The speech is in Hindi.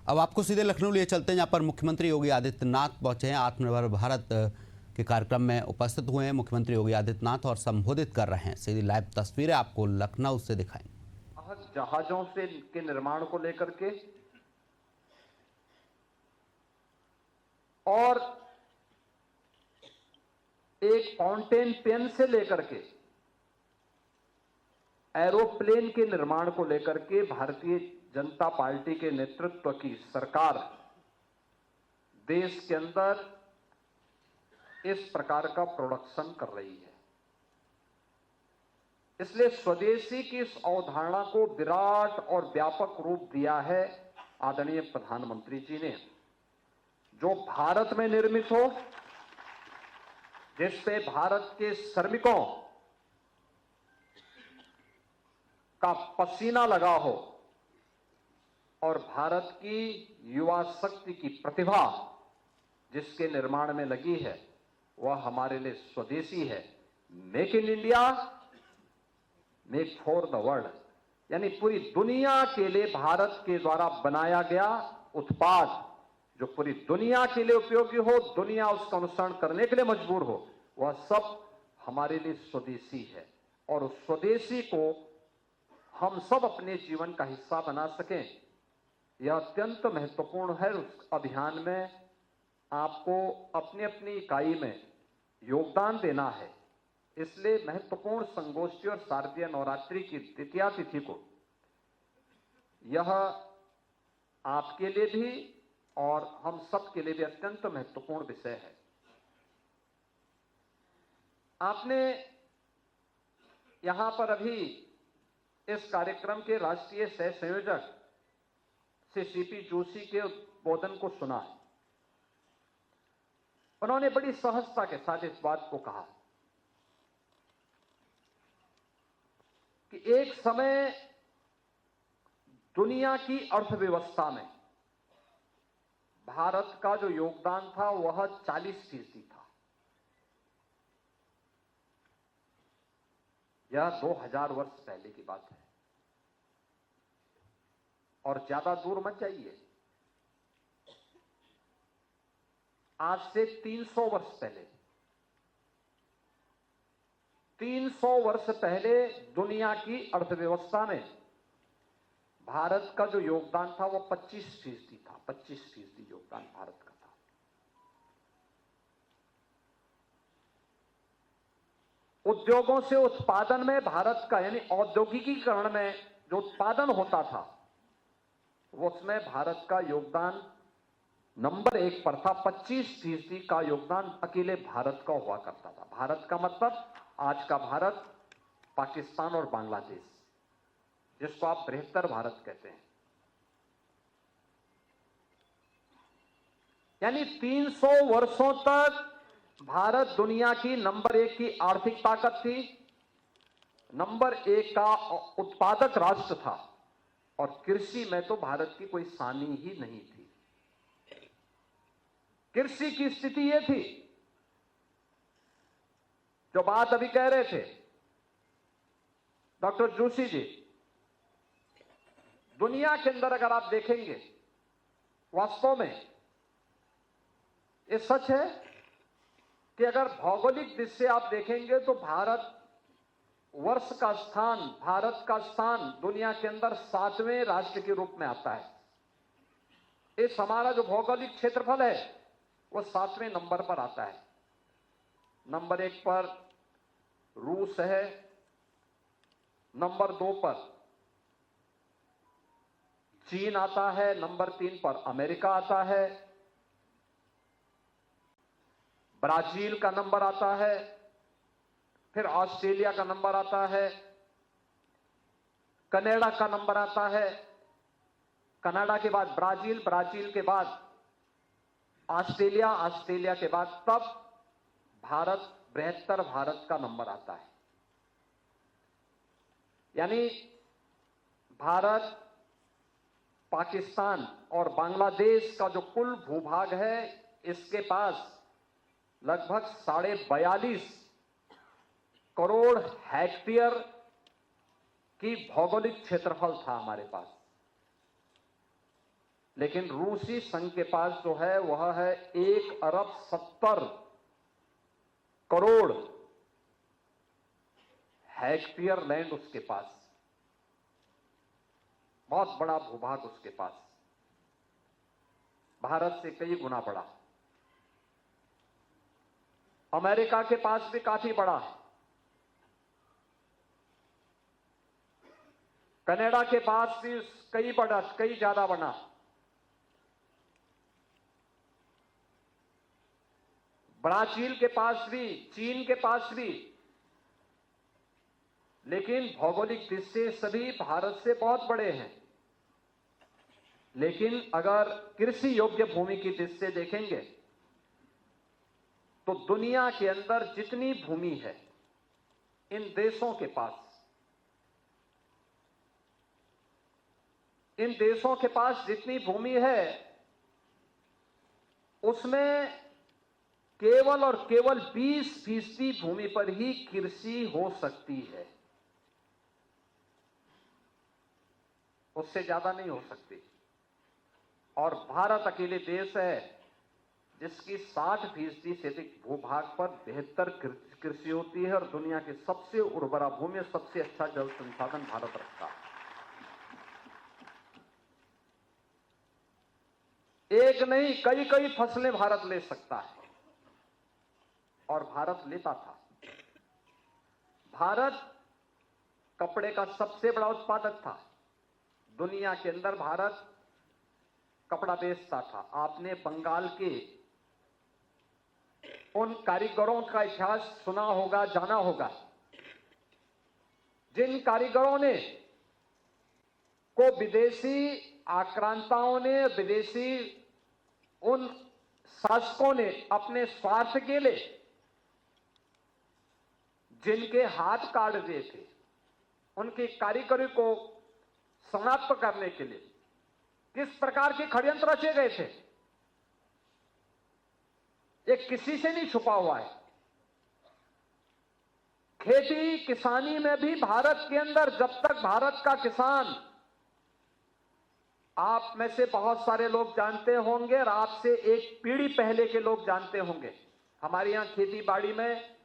अब आपको सीधे लखनऊ लिए चलते हैं, जहाँ पर मुख्यमंत्री योगी आदित्यनाथ पहुंचे हैं। आत्मनिर्भर भारत के कार्यक्रम में उपस्थित हुए हैं मुख्यमंत्री योगी आदित्यनाथ और संबोधित कर रहे हैं। सीधी लाइव तस्वीरें आपको लखनऊ से दिखाएंगे। जहाजों से के निर्माण को लेकर के और एक फाउंटेन पेन से लेकर के एरोप्लेन के निर्माण को लेकर के भारतीय जनता पार्टी के नेतृत्व की सरकार देश के अंदर इस प्रकार का प्रोडक्शन कर रही है। इसलिए स्वदेशी की इस अवधारणा को विराट और व्यापक रूप दिया है आदरणीय प्रधानमंत्री जी ने। जो भारत में निर्मित हो, जिससे भारत के श्रमिकों का पसीना लगा हो और भारत की युवा शक्ति की प्रतिभा जिसके निर्माण में लगी है, वह हमारे लिए स्वदेशी है। Make in India, make for the world, यानी पूरी दुनिया के लिए भारत के द्वारा बनाया गया उत्पाद जो पूरी दुनिया के लिए उपयोगी हो, दुनिया उसका अनुसरण करने के लिए मजबूर हो, वह सब हमारे लिए स्वदेशी है। और उस स्वदेशी को हम सब अपने जीवन का हिस्सा बना सकें, यह अत्यंत महत्वपूर्ण है। उस अभियान में आपको अपनी अपनी इकाई में योगदान देना है। इसलिए महत्वपूर्ण संगोष्ठी और शारदीय नवरात्रि की द्वितीया तिथि को यह आपके लिए भी और हम सब के लिए भी अत्यंत महत्वपूर्ण विषय है। आपने यहां पर अभी इस कार्यक्रम के राष्ट्रीय सह संयोजक श्री सीपी जोशी के उद्बोधन को सुना है। उन्होंने बड़ी सहजता के साथ इस बात को कहा कि एक समय दुनिया की अर्थव्यवस्था में भारत का जो योगदान था वह 40% था। यह 2000 वर्ष पहले की बात है और ज्यादा दूर मत जाइए। आज से 300 वर्ष पहले, 300 वर्ष पहले दुनिया की अर्थव्यवस्था में भारत का जो योगदान था वह 25% था। 25% योगदान भारत का था। उद्योगों से उत्पादन में भारत का, यानी औद्योगिकीकरण में जो उत्पादन होता था, वो उसमें भारत का योगदान नंबर 1 पर था। 25% का योगदान अकेले भारत का हुआ करता था। भारत का मतलब आज का भारत, पाकिस्तान और बांग्लादेश, जिसको आप बृहत्तर भारत कहते हैं। यानी 300 वर्षों तक भारत दुनिया की नंबर 1 की आर्थिक ताकत थी, नंबर 1 का उत्पादक राष्ट्र था और कृषि में तो भारत की कोई सानी ही नहीं थी। कृषि की स्थिति यह थी, जो बात अभी कह रहे थे डॉक्टर जोशी जी, दुनिया के अंदर अगर आप देखेंगे, वास्तव में ये सच है कि अगर भौगोलिक दृष्टि से आप देखेंगे तो भारत का स्थान दुनिया के अंदर 7वें राष्ट्र के रूप में आता है। इस हमारा जो भौगोलिक क्षेत्रफल है वो 7वें नंबर पर आता है। नंबर 1 पर रूस है, नंबर 2 पर चीन आता है, नंबर 3 पर अमेरिका आता है, ब्राजील का नंबर आता है, फिर ऑस्ट्रेलिया का नंबर आता है, कनाडा का नंबर आता है, कनाडा के बाद ब्राजील, ब्राजील के बाद ऑस्ट्रेलिया, ऑस्ट्रेलिया के बाद तब भारत, बृहत्तर भारत का नंबर आता है। यानी भारत, पाकिस्तान और बांग्लादेश का जो कुल भूभाग है, इसके पास लगभग 42.5 करोड़ हेक्टेयर की भौगोलिक क्षेत्रफल था हमारे पास। लेकिन रूसी संघ के पास जो है वह है 1,70,00,00,000 हेक्टेयर लैंड उसके पास, बहुत बड़ा भूभाग उसके पास, भारत से कई गुना बड़ा। अमेरिका के पास भी काफी बड़ा है, कनाडा के पास भी कई ज्यादा बड़ा, ब्राजील के पास भी, चीन के पास भी, लेकिन भौगोलिक दृष्टि से सभी भारत से बहुत बड़े हैं। लेकिन अगर कृषि योग्य भूमि की दृष्टि से देखेंगे तो दुनिया के अंदर जितनी भूमि है इन देशों के पास जितनी भूमि है उसमें केवल और केवल 20% भूमि पर ही कृषि हो सकती है, उससे ज्यादा नहीं हो सकती। और भारत अकेले देश है जिसकी 60% से अधिक भूभाग पर बेहतर कृषि होती है और दुनिया की सबसे उर्वरा भूमि, सबसे अच्छा जल संसाधन भारत रखता है। एक नहीं कई फसलें भारत ले सकता है और भारत लेता था। भारत कपड़े का सबसे बड़ा उत्पादक था, दुनिया के अंदर भारत कपड़ा बेचता था। आपने बंगाल के उन कारीगरों का इतिहास सुना होगा, जाना होगा, जिन कारीगरों ने को विदेशी आक्रांताओं ने, विदेशी उन शासकों ने अपने स्वार्थ के लिए जिनके हाथ काट दिए थे, उनकी कारीगरी को समाप्त करने के लिए किस प्रकार के षड्यंत्र रचे गए थे, ये किसी से नहीं छुपा हुआ है। खेती किसानी में भी भारत के अंदर, जब तक भारत का किसान, आप में से बहुत सारे लोग जानते होंगे और आपसे एक पीढ़ी पहले के लोग जानते होंगे, हमारे यहां खेती बाड़ी में